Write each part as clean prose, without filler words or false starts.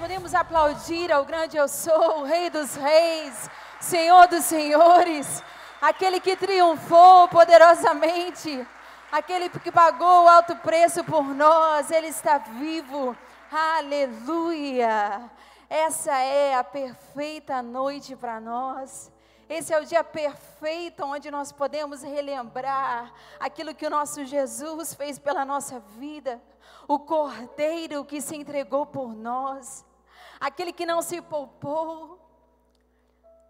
podemos aplaudir ao grande eu sou, o Rei dos Reis, Senhor dos Senhores, aquele que triunfou poderosamente, aquele que pagou o alto preço por nós, Ele está vivo, aleluia. Essa é a perfeita noite para nós. Esse é o dia perfeito onde nós podemos relembrar aquilo que o nosso Jesus fez pela nossa vida, o Cordeiro que se entregou por nós, aquele que não se poupou,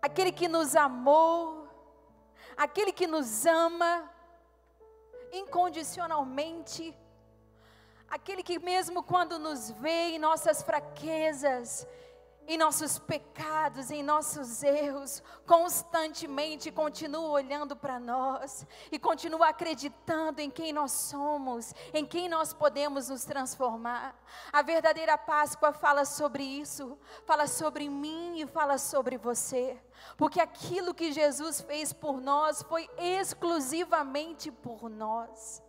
aquele que nos amou, aquele que nos ama incondicionalmente, aquele que mesmo quando nos vê em nossas fraquezas, em nossos pecados, em nossos erros, constantemente continua olhando para nós e continua acreditando em quem nós somos, em quem nós podemos nos transformar. A verdadeira Páscoa fala sobre isso, fala sobre mim e fala sobre você, porque aquilo que Jesus fez por nós foi exclusivamente por nós.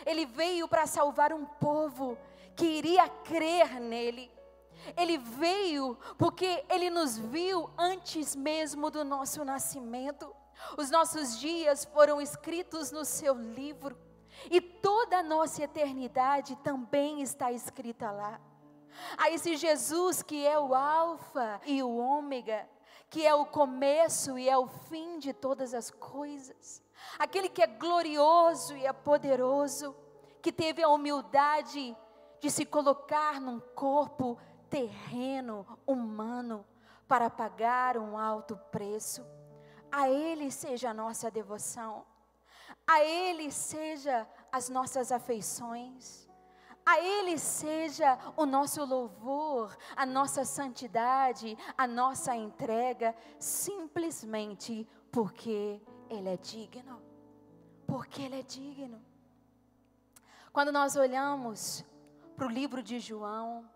Ele veio para salvar um povo que iria crer nele. Ele veio porque Ele nos viu antes mesmo do nosso nascimento. Os nossos dias foram escritos no seu livro e toda a nossa eternidade também está escrita lá. A esse Jesus que é o Alfa e o Ômega, que é o começo e é o fim de todas as coisas, aquele que é glorioso e é poderoso, que teve a humildade de se colocar num corpo terreno, humano, para pagar um alto preço. A Ele seja a nossa devoção, a Ele seja as nossas afeições, a Ele seja o nosso louvor, a nossa santidade, a nossa entrega, simplesmente porque Ele é digno, porque Ele é digno. Quando nós olhamos para o livro de João,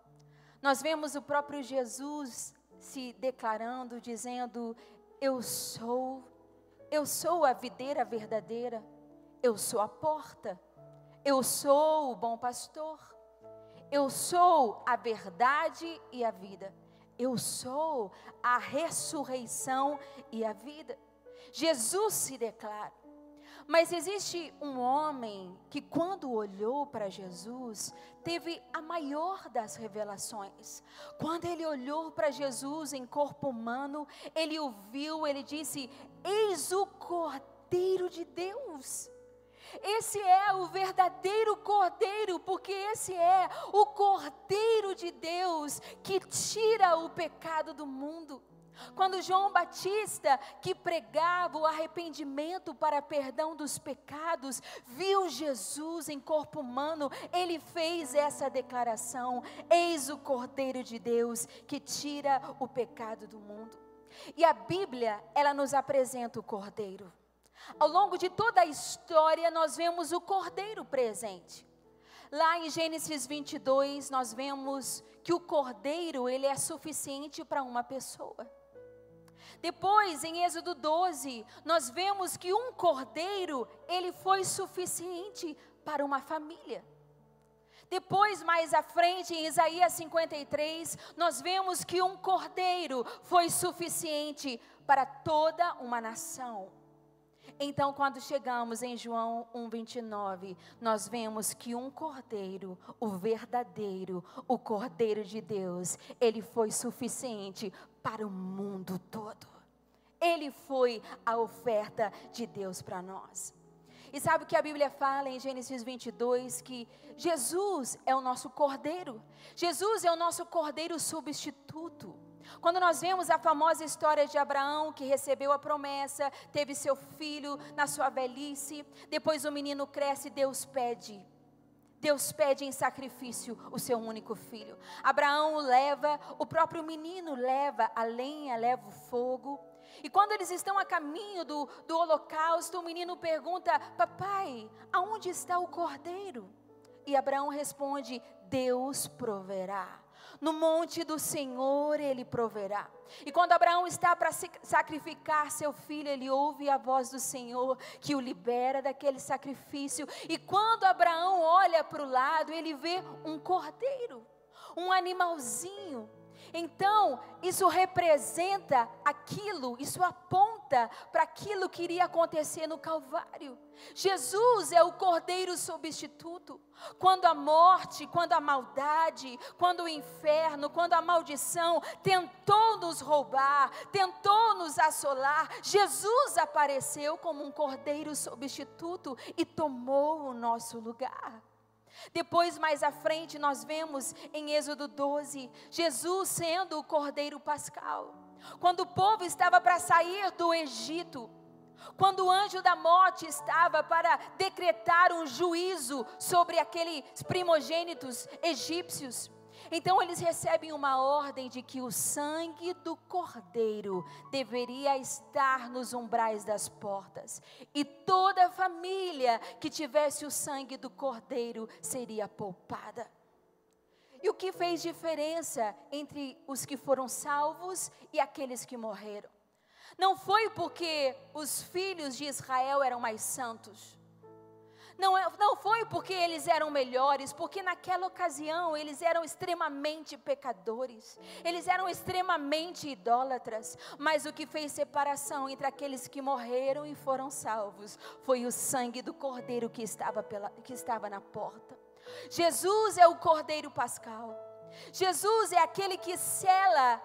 nós vemos o próprio Jesus se declarando, dizendo: eu sou a videira verdadeira, eu sou a porta, eu sou o bom pastor, eu sou a verdade e a vida, eu sou a ressurreição e a vida. Jesus se declara. Mas existe um homem que quando olhou para Jesus, teve a maior das revelações. Quando ele olhou para Jesus em corpo humano, ele o viu, ele disse: eis o Cordeiro de Deus. Esse é o verdadeiro Cordeiro, porque esse é o Cordeiro de Deus que tira o pecado do mundo. Quando João Batista, que pregava o arrependimento para perdão dos pecados, viu Jesus em corpo humano, ele fez essa declaração: eis o Cordeiro de Deus que tira o pecado do mundo. E a Bíblia, ela nos apresenta o Cordeiro. Ao longo de toda a história, nós vemos o Cordeiro presente. Lá em Gênesis 22, nós vemos que o Cordeiro, ele é suficiente para uma pessoa. Depois, em Êxodo 12, nós vemos que um cordeiro, ele foi suficiente para uma família. Depois, mais à frente, em Isaías 53, nós vemos que um cordeiro foi suficiente para toda uma nação. Então, quando chegamos em João 1:29, nós vemos que um cordeiro, o verdadeiro, o Cordeiro de Deus, ele foi suficiente para o mundo todo. Ele foi a oferta de Deus para nós. E sabe o que a Bíblia fala em Gênesis 22? Que Jesus é o nosso Cordeiro. Jesus é o nosso Cordeiro substituto. Quando nós vemos a famosa história de Abraão, que recebeu a promessa, teve seu filho na sua velhice, depois o menino cresce e Deus pede em sacrifício o seu único filho. Abraão leva, o próprio menino leva a lenha, leva o fogo. E quando eles estão a caminho do holocausto, o menino pergunta: papai, aonde está o cordeiro? E Abraão responde: Deus proverá. No monte do Senhor Ele proverá. E quando Abraão está para sacrificar seu filho, ele ouve a voz do Senhor que o libera daquele sacrifício. E quando Abraão olha para o lado, ele vê um cordeiro, um animalzinho. Então, isso representa aquilo, isso aponta para aquilo que iria acontecer no Calvário. Jesus é o Cordeiro substituto. Quando a morte, quando a maldade, quando o inferno, quando a maldição tentou nos roubar, tentou nos assolar, Jesus apareceu como um Cordeiro substituto e tomou o nosso lugar. Depois, mais à frente, nós vemos em Êxodo 12, Jesus sendo o Cordeiro Pascal. Quando o povo estava para sair do Egito, quando o anjo da morte estava para decretar um juízo sobre aqueles primogênitos egípcios, então eles recebem uma ordem de que o sangue do cordeiro deveria estar nos umbrais das portas. E toda família que tivesse o sangue do cordeiro seria poupada. E o que fez diferença entre os que foram salvos e aqueles que morreram? Não foi porque os filhos de Israel eram mais santos. Não foi porque eles eram melhores, porque naquela ocasião eles eram extremamente pecadores, eles eram extremamente idólatras, mas o que fez separação entre aqueles que morreram e foram salvos, foi o sangue do Cordeiro que estava na porta. Jesus é o Cordeiro Pascal, Jesus é aquele que sela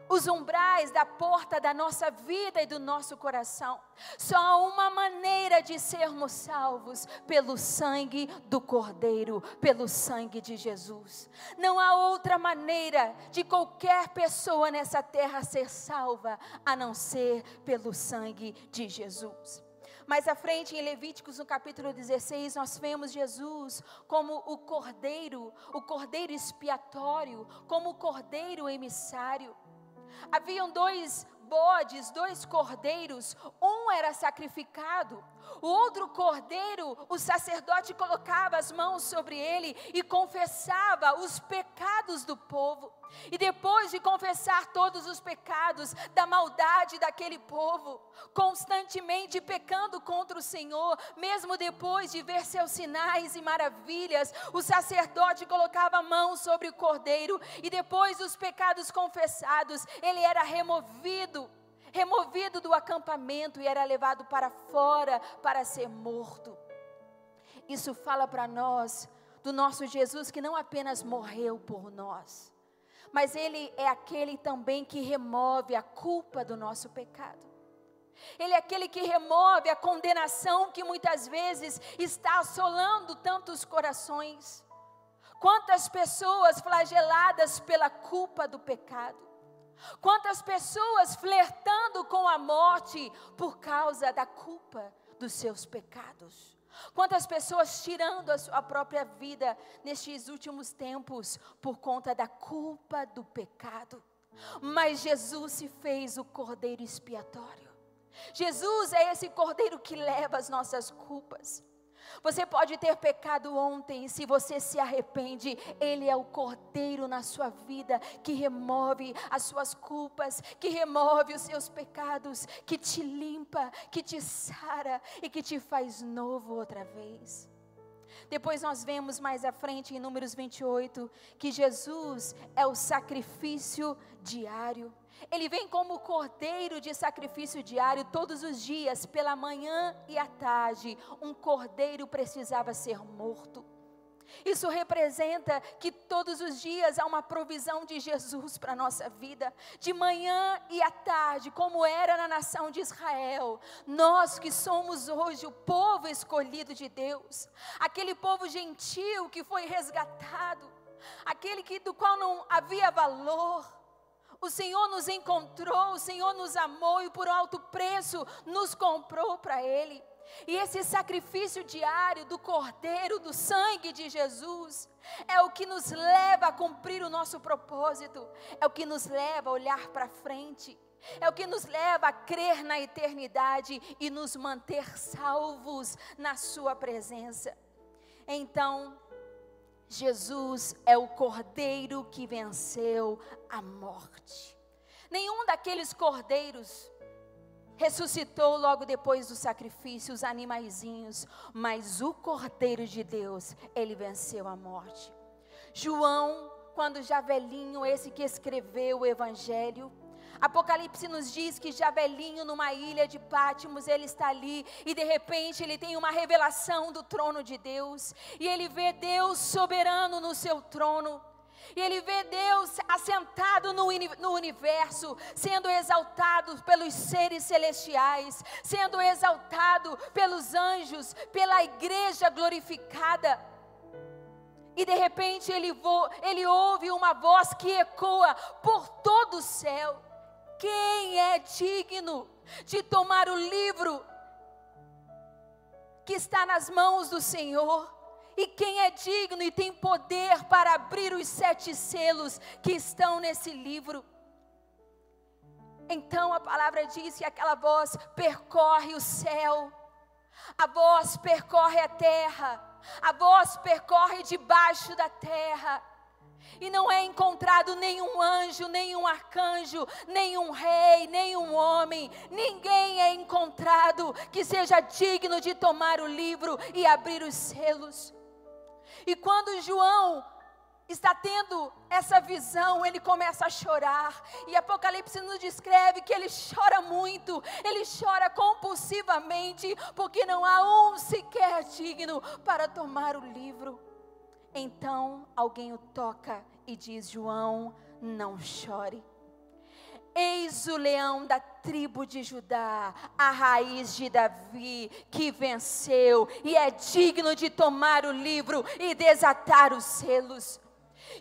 os umbrais da porta da nossa vida e do nosso coração. Só há uma maneira de sermos salvos: pelo sangue do Cordeiro, pelo sangue de Jesus. Não há outra maneira de qualquer pessoa nessa terra ser salva, a não ser pelo sangue de Jesus. Mais à frente, em Levíticos, no capítulo 16, nós vemos Jesus como o cordeiro expiatório, como o cordeiro emissário. Haviam 2 bodes, 2 cordeiros, um era sacrificado, o outro cordeiro, o sacerdote colocava as mãos sobre ele e confessava os pecados do povo. E depois de confessar todos os pecados da maldade daquele povo, constantemente pecando contra o Senhor, mesmo depois de ver seus sinais e maravilhas, o sacerdote colocava a mão sobre o cordeiro, e depois dos pecados confessados, ele era removido do acampamento e era levado para fora para ser morto. Isso fala para nós do nosso Jesus, que não apenas morreu por nós, mas Ele é aquele também que remove a culpa do nosso pecado. Ele é aquele que remove a condenação que muitas vezes está assolando tantos corações. Quantas pessoas flageladas pela culpa do pecado. Quantas pessoas flertando com a morte por causa da culpa dos seus pecados. Quantas pessoas tirando a sua própria vida nestes últimos tempos por conta da culpa do pecado. Mas Jesus se fez o cordeiro expiatório. Jesus é esse cordeiro que leva as nossas culpas. Você pode ter pecado ontem, e se você se arrepende, Ele é o cordeiro na sua vida, que remove as suas culpas, que remove os seus pecados, que te limpa, que te sara e que te faz novo outra vez. Depois nós vemos mais à frente em Números 28, que Jesus é o sacrifício diário. Ele vem como cordeiro de sacrifício diário todos os dias, pela manhã e à tarde. Um cordeiro precisava ser morto. Isso representa que todos os dias há uma provisão de Jesus para a nossa vida, de manhã e à tarde, como era na nação de Israel. Nós que somos hoje o povo escolhido de Deus, aquele povo gentil que foi resgatado, aquele do qual não havia valor. O Senhor nos encontrou, o Senhor nos amou e por alto preço nos comprou para Ele. E esse sacrifício diário do cordeiro, do sangue de Jesus, é o que nos leva a cumprir o nosso propósito, é o que nos leva a olhar para frente, é o que nos leva a crer na eternidade e nos manter salvos na sua presença. Então, Jesus é o cordeiro que venceu a morte. Nenhum daqueles cordeiros ressuscitou logo depois do sacrifício, os animaizinhos, mas o Cordeiro de Deus, ele venceu a morte. João, quando já velhinho, esse que escreveu o Evangelho. Apocalipse nos diz que já velhinho, numa ilha de Pátimos, ele está ali, e de repente ele tem uma revelação do trono de Deus, e ele vê Deus soberano no seu trono, e ele vê Deus assentado no universo, sendo exaltado pelos seres celestiais, sendo exaltado pelos anjos, pela igreja glorificada. E de repente ele ouve uma voz que ecoa por todo o céu: quem é digno de tomar o livro que está nas mãos do Senhor? E quem é digno e tem poder para abrir os 7 selos que estão nesse livro? Então a palavra diz que aquela voz percorre o céu, a voz percorre a terra, a voz percorre debaixo da terra. E não é encontrado nenhum anjo, nenhum arcanjo, nenhum rei, nenhum homem. Ninguém é encontrado que seja digno de tomar o livro e abrir os selos. E quando João está tendo essa visão, ele começa a chorar. E Apocalipse nos descreve que ele chora muito, ele chora compulsivamente, porque não há um sequer digno para tomar o livro. Então alguém o toca e diz: João, não chore. Eis o leão da tribo de Judá, a raiz de Davi, que venceu e é digno de tomar o livro e desatar os selos.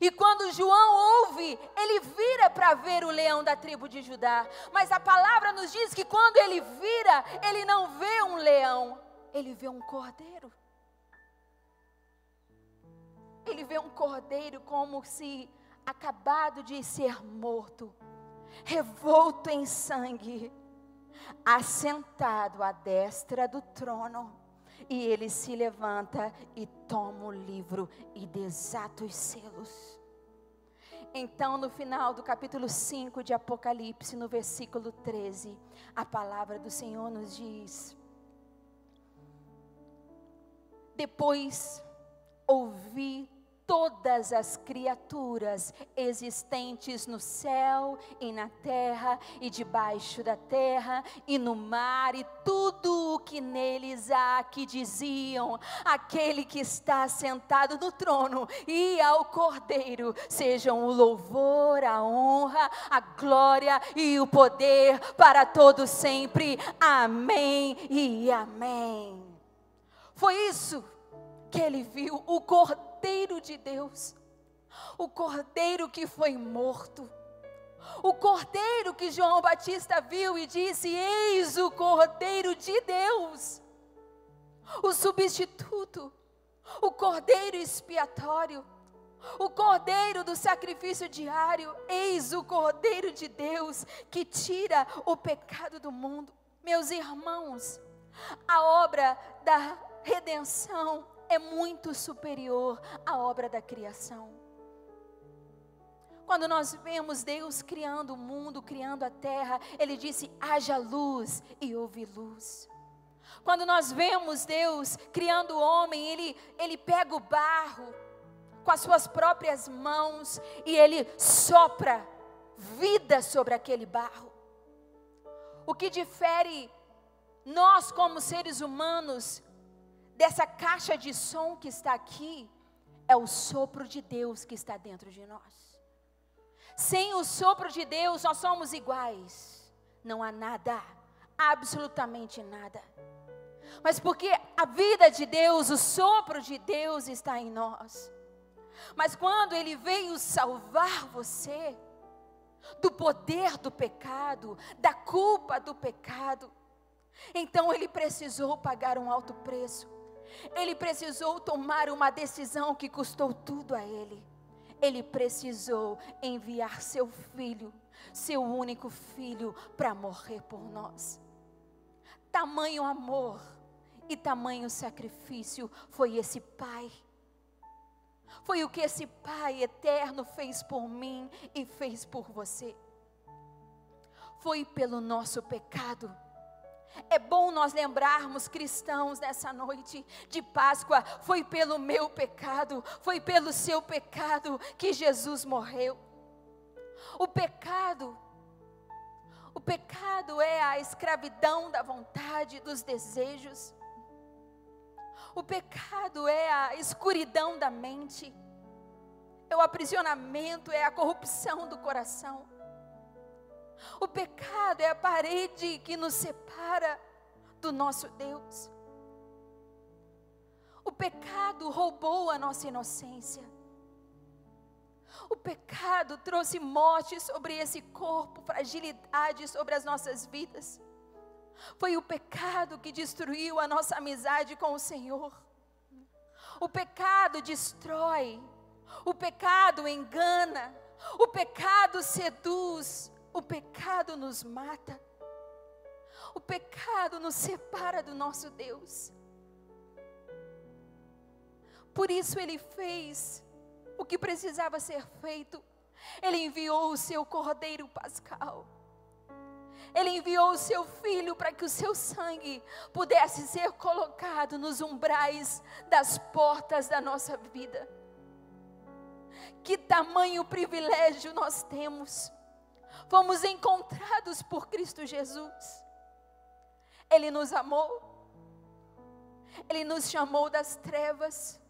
E quando João ouve, ele vira para ver o leão da tribo de Judá. Mas a palavra nos diz que quando ele vira, ele não vê um leão, ele vê um cordeiro. Ele vê um cordeiro como se acabado de ser morto, revolto em sangue, assentado à destra do trono. E ele se levanta e toma o livro e desata os selos. Então no final do capítulo 5 de Apocalipse, no versículo 13, a palavra do Senhor nos diz: depois ouvi todas as criaturas existentes no céu e na terra e debaixo da terra e no mar e tudo o que neles há, que diziam: aquele que está sentado no trono e ao Cordeiro sejam o louvor, a honra, a glória e o poder para todo sempre. Amém e amém. Foi isso que ele viu, o Cordeiro de Deus, o Cordeiro que foi morto, o Cordeiro que João Batista viu e disse: eis o Cordeiro de Deus, o substituto, o Cordeiro expiatório, o Cordeiro do sacrifício diário. Eis o Cordeiro de Deus que tira o pecado do mundo. Meus irmãos, a obra da redenção é muito superior à obra da criação. Quando nós vemos Deus criando o mundo, criando a terra, Ele disse: haja luz, e houve luz. Quando nós vemos Deus criando o homem, Ele pega o barro com as suas próprias mãos e Ele sopra vida sobre aquele barro. O que difere nós como seres humanos dessa caixa de som que está aqui é o sopro de Deus que está dentro de nós. Sem o sopro de Deus nós somos iguais. Não há nada, absolutamente nada. Mas porque a vida de Deus, o sopro de Deus está em nós. Mas quando Ele veio salvar você do poder do pecado, da culpa do pecado, então Ele precisou pagar um alto preço. Ele precisou tomar uma decisão que custou tudo a Ele. Ele precisou enviar seu filho, seu único filho, para morrer por nós. Tamanho amor e tamanho sacrifício foi esse Pai. Foi o que esse Pai eterno fez por mim e fez por você. Foi pelo nosso pecado É bom nós lembrarmos, cristãos, nessa noite de Páscoa, foi pelo meu pecado, foi pelo seu pecado que Jesus morreu. O pecado é a escravidão da vontade, dos desejos. O pecado é a escuridão da mente, é o aprisionamento, é a corrupção do coração. O pecado é a parede que nos separa do nosso Deus. O pecado roubou a nossa inocência. O pecado trouxe morte sobre esse corpo, fragilidade sobre as nossas vidas. Foi o pecado que destruiu a nossa amizade com o Senhor. O pecado destrói, o pecado engana, o pecado seduz, o pecado nos mata. O pecado nos separa do nosso Deus. Por isso Ele fez o que precisava ser feito. Ele enviou o seu Cordeiro Pascal. Ele enviou o seu Filho para que o seu sangue pudesse ser colocado nos umbrais das portas da nossa vida. Que tamanho privilégio nós temos. Fomos encontrados por Cristo Jesus. Ele nos amou. Ele nos chamou das trevas.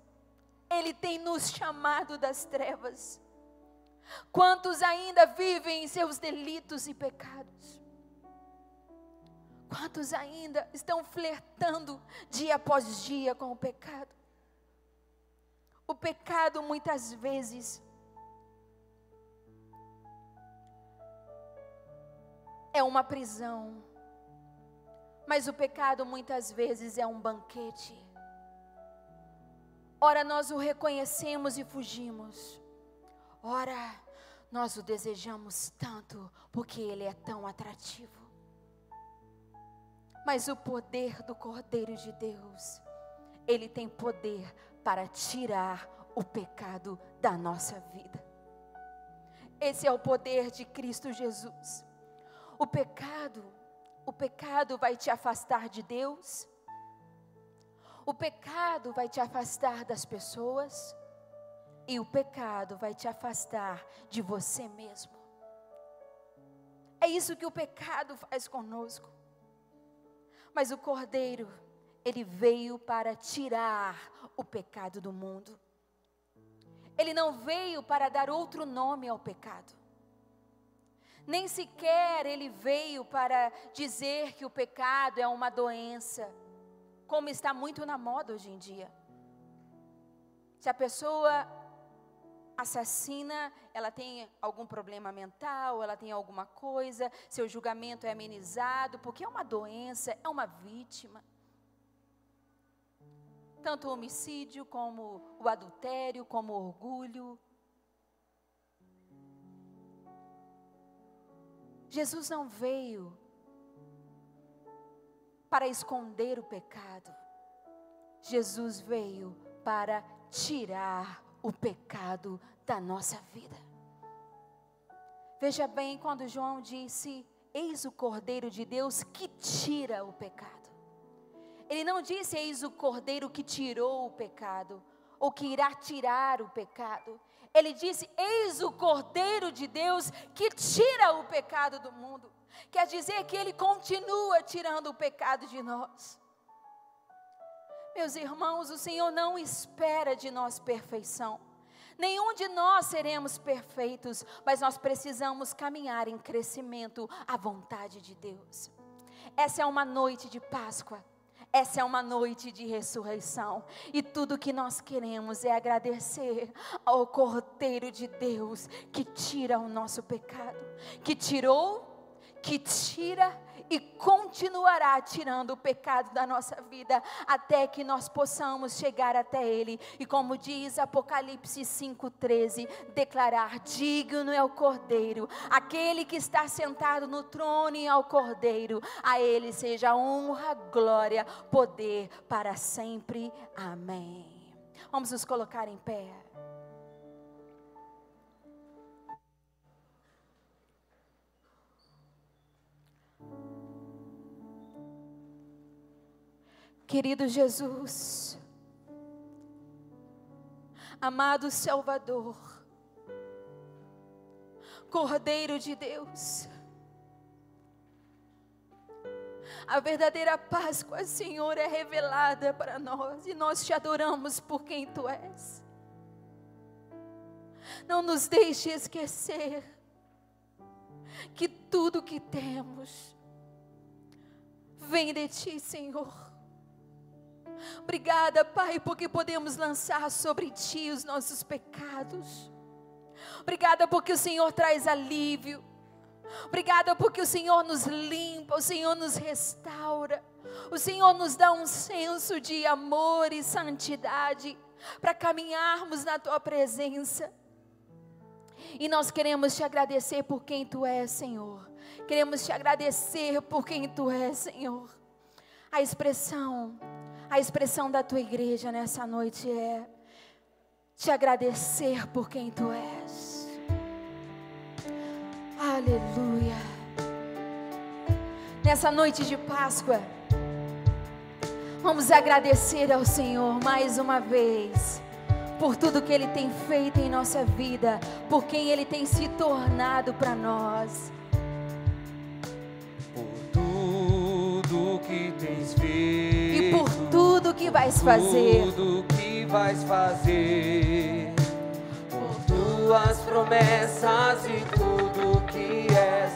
Ele tem nos chamado das trevas. Quantos ainda vivem em seus delitos e pecados? Quantos ainda estão flertando dia após dia com o pecado? O pecado muitas vezes é uma prisão, mas o pecado muitas vezes é um banquete. Ora nós o reconhecemos e fugimos, ora nós o desejamos tanto porque ele é tão atrativo. Mas o poder do Cordeiro de Deus, ele tem poder para tirar o pecado da nossa vida. Esse é o poder de Cristo Jesus. O pecado vai te afastar de Deus. O pecado vai te afastar das pessoas. E o pecado vai te afastar de você mesmo. É isso que o pecado faz conosco. Mas o Cordeiro, ele veio para tirar o pecado do mundo. Ele não veio para dar outro nome ao pecado. Nem sequer ele veio para dizer que o pecado é uma doença, como está muito na moda hoje em dia. Se a pessoa assassina, ela tem algum problema mental, ela tem alguma coisa, seu julgamento é amenizado, porque é uma doença, é uma vítima. Tanto o homicídio, como o adultério, como o orgulho. Jesus não veio para esconder o pecado. Jesus veio para tirar o pecado da nossa vida. Veja bem, quando João disse, eis o Cordeiro de Deus que tira o pecado. Ele não disse, eis o Cordeiro que tirou o pecado, ou que irá tirar o pecado. Ele disse, eis o Cordeiro de Deus que tira o pecado do mundo. Quer dizer que Ele continua tirando o pecado de nós. Meus irmãos, o Senhor não espera de nós perfeição. Nenhum de nós seremos perfeitos, mas nós precisamos caminhar em crescimento à vontade de Deus. Essa é uma noite de Páscoa. Essa é uma noite de ressurreição. E tudo que nós queremos é agradecer ao Cordeiro de Deus que tira o nosso pecado. Que tirou, que tira e continuará tirando o pecado da nossa vida, até que nós possamos chegar até Ele, e como diz Apocalipse 5,13, declarar, digno é o Cordeiro, aquele que está sentado no trono e ao Cordeiro, a Ele seja honra, glória, poder para sempre, amém. Vamos nos colocar em pé. Querido Jesus, amado Salvador, Cordeiro de Deus, a verdadeira Páscoa, Senhor, é revelada para nós e nós te adoramos por quem Tu és. Não nos deixe esquecer que tudo que temos vem de Ti, Senhor. Obrigada, Pai, porque podemos lançar sobre Ti os nossos pecados. Obrigada porque o Senhor traz alívio. Obrigada porque o Senhor nos limpa, o Senhor nos restaura. O Senhor nos dá um senso de amor e santidade para caminharmos na Tua presença. E nós queremos Te agradecer por quem Tu és, Senhor. Queremos Te agradecer por quem Tu és, Senhor. A expressão da Tua igreja nessa noite é Te agradecer por quem Tu és. Aleluia. Nessa noite de Páscoa, vamos agradecer ao Senhor mais uma vez por tudo que Ele tem feito em nossa vida, por quem Ele tem se tornado para nós. Por tudo que tens feito E por tudo que vais fazer. Tudo que vais fazer. Por Tuas promessas e tudo que és.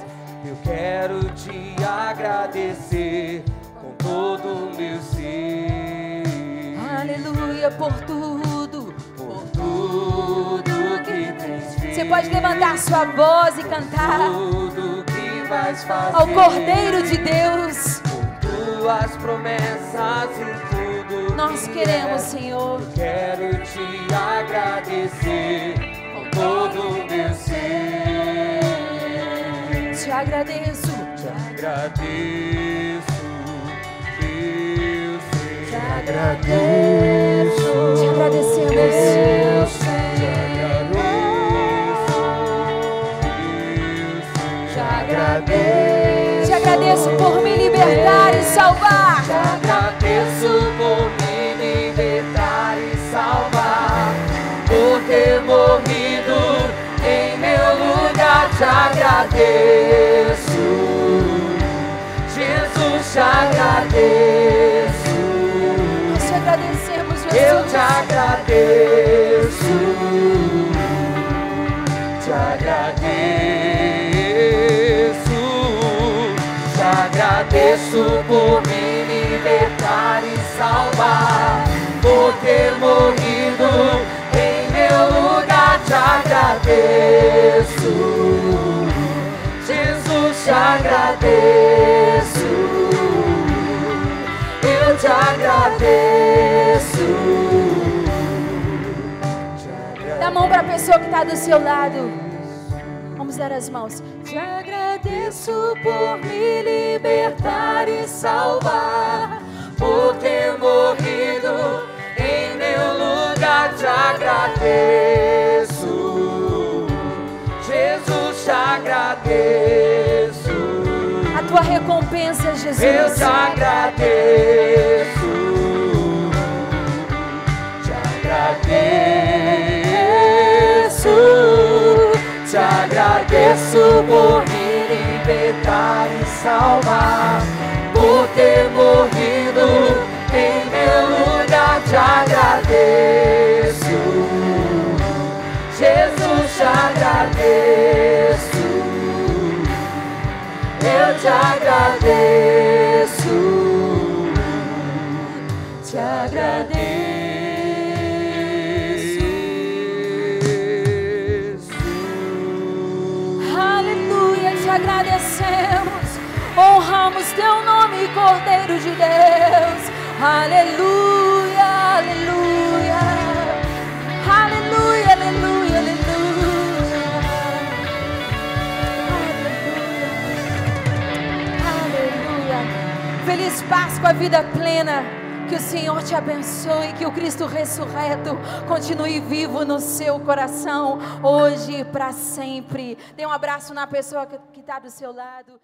Eu quero Te agradecer com todo o meu ser. Aleluia, por tudo que tens feito. Você pode levantar sua voz e cantar Tudo que vais fazer. ao Cordeiro de Deus. Por Tuas promessas e tudo Nós que queremos, és. Senhor, Quero Te agradecer com todo o meu ser. te agradeço. Te agradeço, Deus, te agradeço. Te agradecemos. Deus, te agradeço, Te agradeço por me libertar e salvar. Te agradeço por me libertar e salvar, por ter morrido em meu lugar. Te agradeço, Jesus, te agradeço. Nós te agradecemos, Jesus. Eu te agradeço, te agradeço, te agradeço por me libertar e salvar, por ter morrido em meu lugar. Te agradeço, Jesus, te agradeço. Eu te agradeço. Dá a mão para a pessoa que está do seu lado. Vamos dar as mãos. Te agradeço por me libertar e salvar, Por ter morrido em meu lugar. Te agradeço, Jesus, te agradeço. a tua recompensa, Jesus. Eu te agradeço, te agradeço, te agradeço por me libertar e salvar, por ter morrido em meu lugar. Te agradeço, Jesus, te agradeço. Eu te agradeço, te agradeço. Aleluia, te agradecemos. Honramos teu nome, Cordeiro de Deus. Aleluia, aleluia. Aleluia, aleluia, aleluia. Feliz Páscoa, vida plena. Que o Senhor te abençoe, que o Cristo ressurreto continue vivo no seu coração, hoje e para sempre. Dê um abraço na pessoa que está do seu lado.